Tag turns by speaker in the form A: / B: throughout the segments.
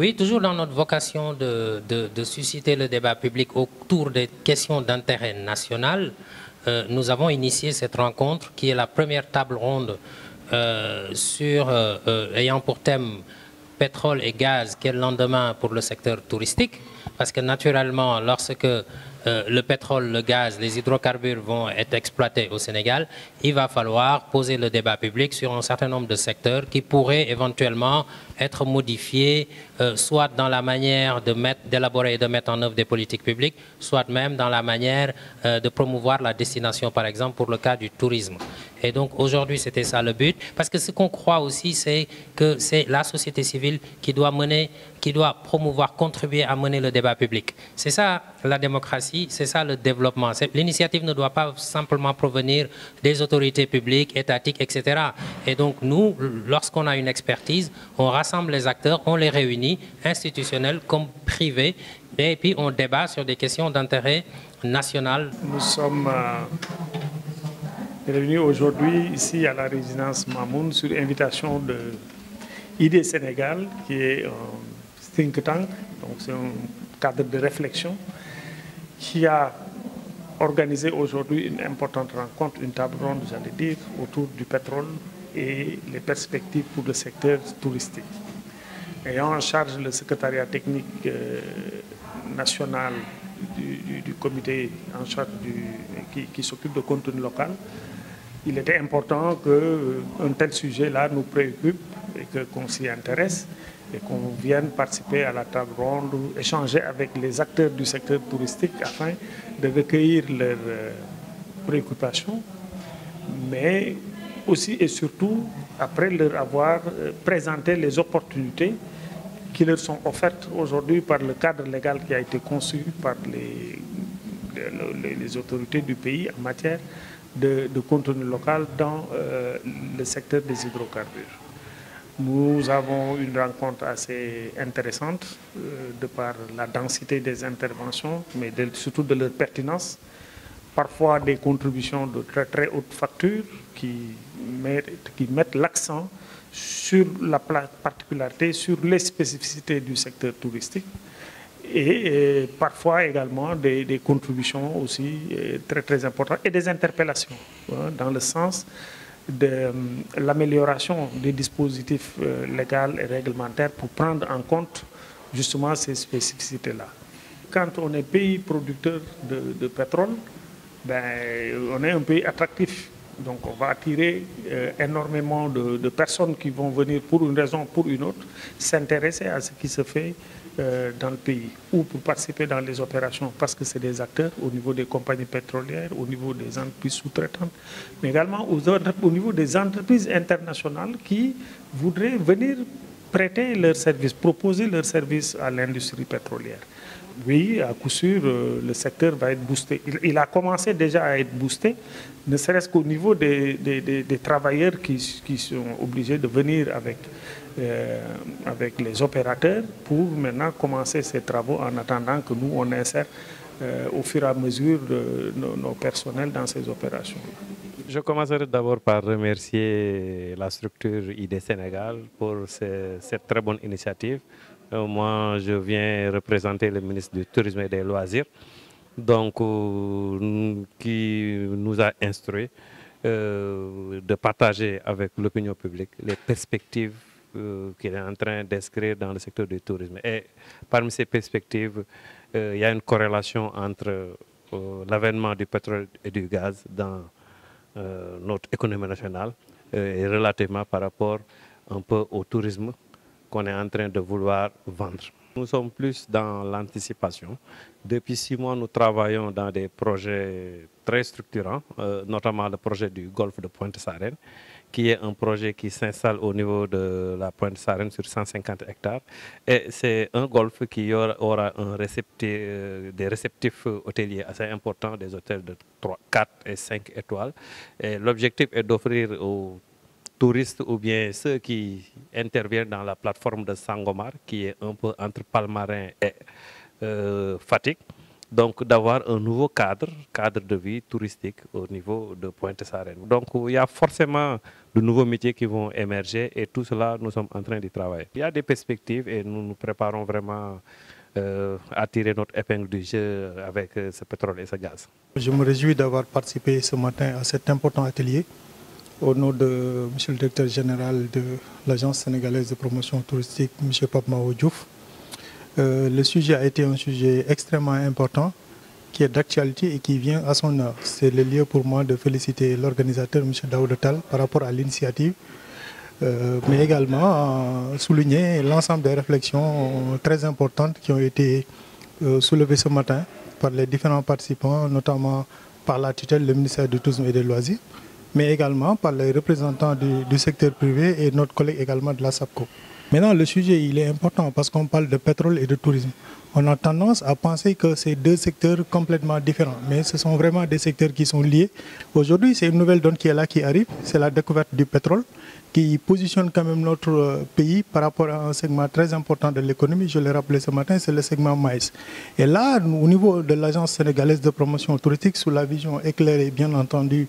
A: Oui, toujours dans notre vocation de susciter le débat public autour des questions d'intérêt national, nous avons initié cette rencontre qui est la première table ronde ayant pour thème pétrole et gaz, quel lendemain pour le secteur touristique, parce que naturellement, lorsque le pétrole, le gaz, les hydrocarbures vont être exploités au Sénégal, il va falloir poser le débat public sur un certain nombre de secteurs qui pourraient éventuellement être modifiés, soit dans la manière d'élaborer et de mettre en œuvre des politiques publiques, soit même dans la manière de promouvoir la destination, par exemple, pour le cas du tourisme. Et donc aujourd'hui, c'était ça le but, parce que ce qu'on croit aussi, c'est que c'est la société civile qui doit promouvoir, contribuer à mener le débat public. C'est ça la démocratie, c'est ça le développement. L'initiative ne doit pas simplement provenir des autorités publiques, étatiques, etc. Et donc nous, lorsqu'on a une expertise, on rassemble les acteurs, on les réunit, institutionnels comme privés, et puis on débat sur des questions d'intérêt national.
B: Nous sommes réunis aujourd'hui ici à la résidence Mamoun sur invitation de ID Sénégal, qui est un think tank, donc c'est un cadre de réflexion, qui a organisé aujourd'hui une importante rencontre, une table ronde, j'allais dire, autour du pétrole et les perspectives pour le secteur touristique. Ayant en charge le secrétariat technique national du comité en charge qui s'occupe de contenu local, il était important qu'un tel sujet-là nous préoccupe et qu'on s'y intéresse et qu'on vienne participer à la table ronde, échanger avec les acteurs du secteur touristique afin de recueillir leurs préoccupations, mais aussi et surtout après leur avoir présenté les opportunités qui leur sont offertes aujourd'hui par le cadre légal qui a été conçu par les autorités du pays en matière de contenu local dans le secteur des hydrocarbures. Nous avons une rencontre assez intéressante de par la densité des interventions, mais surtout de leur pertinence. Parfois des contributions de très très haute facture qui mettent l'accent sur la particularité, sur les spécificités du secteur touristique. Et parfois également des contributions aussi très très importantes et des interpellations dans le sens de l'amélioration des dispositifs légaux et réglementaires pour prendre en compte justement ces spécificités-là. Quand on est pays producteur de pétrole, on est un pays attractif. Donc on va attirer énormément de personnes qui vont venir pour une raison ou pour une autre s'intéresser à ce qui se fait dans le pays ou pour participer dans les opérations parce que c'est des acteurs au niveau des compagnies pétrolières, au niveau des entreprises sous-traitantes, mais également au niveau des entreprises internationales qui voudraient venir prêter leurs services, proposer leurs services à l'industrie pétrolière. Oui, à coup sûr, le secteur va être boosté. Il a commencé déjà à être boosté, ne serait-ce qu'au niveau des travailleurs qui sont obligés de venir avec les opérateurs pour maintenant commencer ces travaux en attendant que nous, on insère au fur et à mesure nos personnels dans ces opérations.
C: Je commencerai d'abord par remercier la structure ID Sénégal pour cette très bonne initiative. Moi, je viens représenter le ministre du Tourisme et des Loisirs, donc, qui nous a instruit de partager avec l'opinion publique les perspectives qu'il est en train d'inscrire dans le secteur du tourisme. Et parmi ces perspectives, il y a une corrélation entre l'avènement du pétrole et du gaz dans notre économie nationale et relativement par rapport un peu au tourisme qu'on est en train de vouloir vendre. Nous sommes plus dans l'anticipation. Depuis 6 mois, nous travaillons dans des projets très structurants, notamment le projet du golfe de Pointe-Sarène, qui est un projet qui s'installe au niveau de la Pointe-Sarène sur 150 hectares. Et c'est un golfe qui aura des réceptifs hôteliers assez importants, des hôtels de 3, 4 et 5 étoiles. L'objectif est d'offrir aux touristes ou bien ceux qui interviennent dans la plateforme de Sangomar, qui est un peu entre Palmarin et Fatick, donc d'avoir un nouveau cadre de vie touristique au niveau de Pointe-Sarène. Donc il y a forcément de nouveaux métiers qui vont émerger et tout cela, nous sommes en train d'y travailler. Il y a des perspectives et nous nous préparons vraiment à tirer notre épingle du jeu avec ce pétrole et ce gaz.
D: Je me réjouis d'avoir participé ce matin à cet important atelier au nom de M. le directeur général de l'Agence sénégalaise de promotion touristique, M. Pape Mao Diouf. Le sujet a été un sujet extrêmement important qui est d'actualité et qui vient à son heure. C'est le lieu pour moi de féliciter l'organisateur, M. Daouda Tall, par rapport à l'initiative, mais également souligner l'ensemble des réflexions très importantes qui ont été soulevées ce matin par les différents participants, notamment par la tutelle, le ministère du Tourisme et des Loisirs, mais également par les représentants du secteur privé et notre collègue également de la SAPCO. Maintenant, le sujet il est important parce qu'on parle de pétrole et de tourisme. On a tendance à penser que c'est deux secteurs complètement différents, mais ce sont vraiment des secteurs qui sont liés. Aujourd'hui, c'est une nouvelle donne qui est là, qui arrive, c'est la découverte du pétrole, qui positionne quand même notre pays par rapport à un segment très important de l'économie. Je l'ai rappelé ce matin, c'est le segment maïs. Et là, au niveau de l'Agence sénégalaise de promotion touristique, sous la vision éclairée, bien entendu,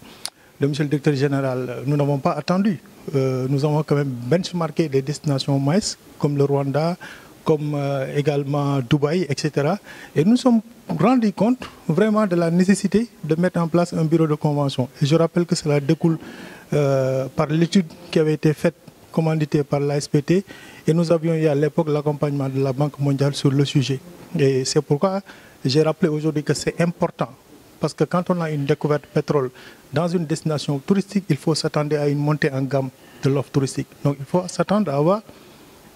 D: de M. le directeur général, nous n'avons pas attendu. Nous avons quand même benchmarké des destinations maïs, comme le Rwanda, comme également Dubaï, etc. Et nous sommes rendus compte vraiment de la nécessité de mettre en place un bureau de convention. Et je rappelle que cela découle par l'étude qui avait été faite, commanditée par l'ASPT, et nous avions eu à l'époque l'accompagnement de la Banque mondiale sur le sujet. Et c'est pourquoi j'ai rappelé aujourd'hui que c'est important. Parce que quand on a une découverte pétrole dans une destination touristique, il faut s'attendre à une montée en gamme de l'offre touristique. Donc il faut s'attendre à avoir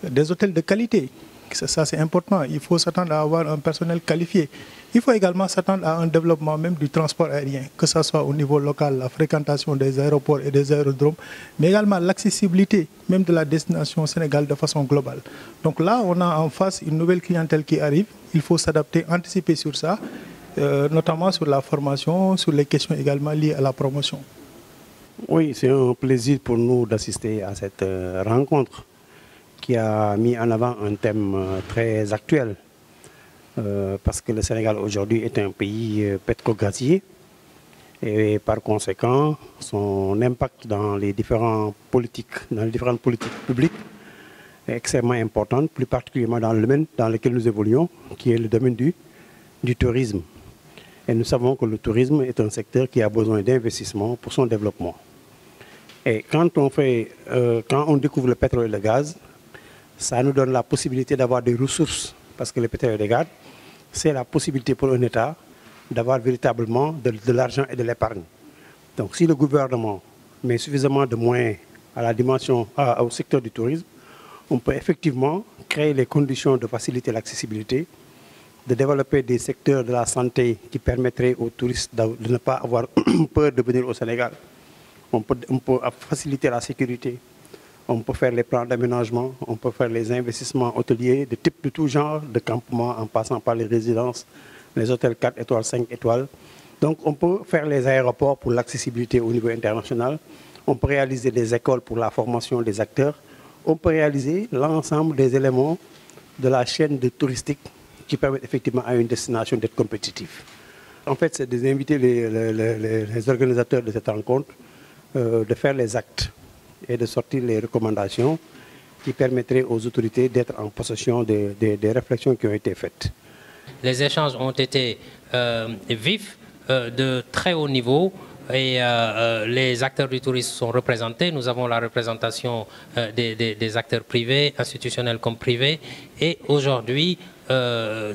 D: des hôtels de qualité. Ça c'est important. Il faut s'attendre à avoir un personnel qualifié. Il faut également s'attendre à un développement même du transport aérien, que ce soit au niveau local, la fréquentation des aéroports et des aérodromes, mais également l'accessibilité même de la destination Sénégal de façon globale. Donc là, on a en face une nouvelle clientèle qui arrive. Il faut s'adapter, anticiper sur ça. Notamment sur la formation, sur les questions également liées à la promotion.
E: Oui, c'est un plaisir pour nous d'assister à cette rencontre qui a mis en avant un thème très actuel parce que le Sénégal aujourd'hui est un pays pétro-gazier et par conséquent son impact dans les différentes politiques publiques est extrêmement important, plus particulièrement dans le domaine dans lequel nous évoluons, qui est le domaine du tourisme. Et nous savons que le tourisme est un secteur qui a besoin d'investissement pour son développement. Et quand on découvre le pétrole et le gaz, ça nous donne la possibilité d'avoir des ressources. Parce que le pétrole et le gaz, c'est la possibilité pour un État d'avoir véritablement de l'argent et de l'épargne. Donc si le gouvernement met suffisamment de moyens à la dimension, au secteur du tourisme, on peut effectivement créer les conditions de faciliter l'accessibilité, de développer des secteurs de la santé qui permettraient aux touristes de ne pas avoir peur de venir au Sénégal. On peut faciliter la sécurité, on peut faire les plans d'aménagement, on peut faire les investissements hôteliers de tout genre, de campement en passant par les résidences, les hôtels 4 étoiles, 5 étoiles. Donc on peut faire les aéroports pour l'accessibilité au niveau international, on peut réaliser des écoles pour la formation des acteurs, on peut réaliser l'ensemble des éléments de la chaîne touristique qui permettent effectivement à une destination d'être compétitive. En fait, c'est d'inviter les organisateurs de cette rencontre de faire les actes et de sortir les recommandations qui permettraient aux autorités d'être en possession des réflexions qui ont été faites.
A: Les échanges ont été vifs, de très haut niveau, et les acteurs du tourisme sont représentés. Nous avons la représentation des acteurs privés, institutionnels comme privés, et aujourd'hui,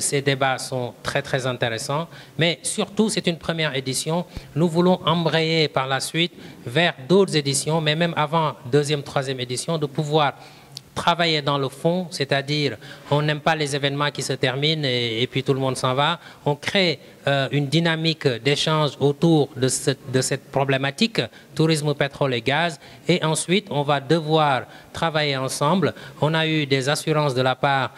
A: ces débats sont très très intéressants, mais surtout c'est une première édition. Nous voulons embrayer par la suite vers d'autres éditions, mais même avant deuxième, troisième édition, de pouvoir travailler dans le fond, c'est-à-dire on n'aime pas les événements qui se terminent et puis tout le monde s'en va. On crée une dynamique d'échange autour de cette problématique, tourisme, pétrole et gaz, et ensuite on va devoir travailler ensemble. On a eu des assurances de la part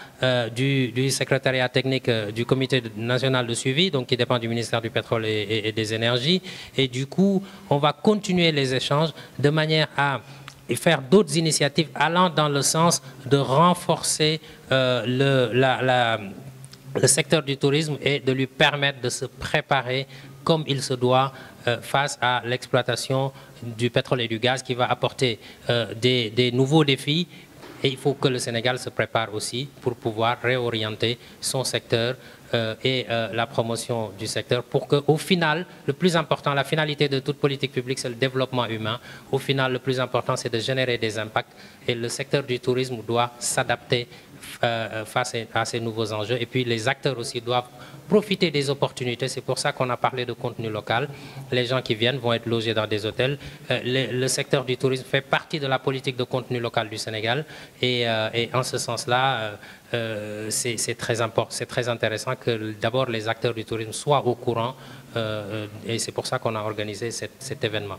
A: du secrétariat technique du comité national de suivi, donc qui dépend du ministère du pétrole et des énergies, et du coup on va continuer les échanges de manière à et faire d'autres initiatives allant dans le sens de renforcer le secteur du tourisme et de lui permettre de se préparer comme il se doit face à l'exploitation du pétrole et du gaz qui va apporter des nouveaux défis. Et il faut que le Sénégal se prépare aussi pour pouvoir réorienter son secteur et la promotion du secteur pour qu'au final, le plus important, la finalité de toute politique publique, c'est le développement humain. Au final, le plus important, c'est de générer des impacts et le secteur du tourisme doit s'adapter face à ces nouveaux enjeux. Et puis les acteurs aussi doivent profiter des opportunités. C'est pour ça qu'on a parlé de contenu local. Les gens qui viennent vont être logés dans des hôtels. Le secteur du tourisme fait partie de la politique de contenu local du Sénégal. Et en ce sens-là, c'est très intéressant que d'abord les acteurs du tourisme soient au courant. Et c'est pour ça qu'on a organisé cet événement.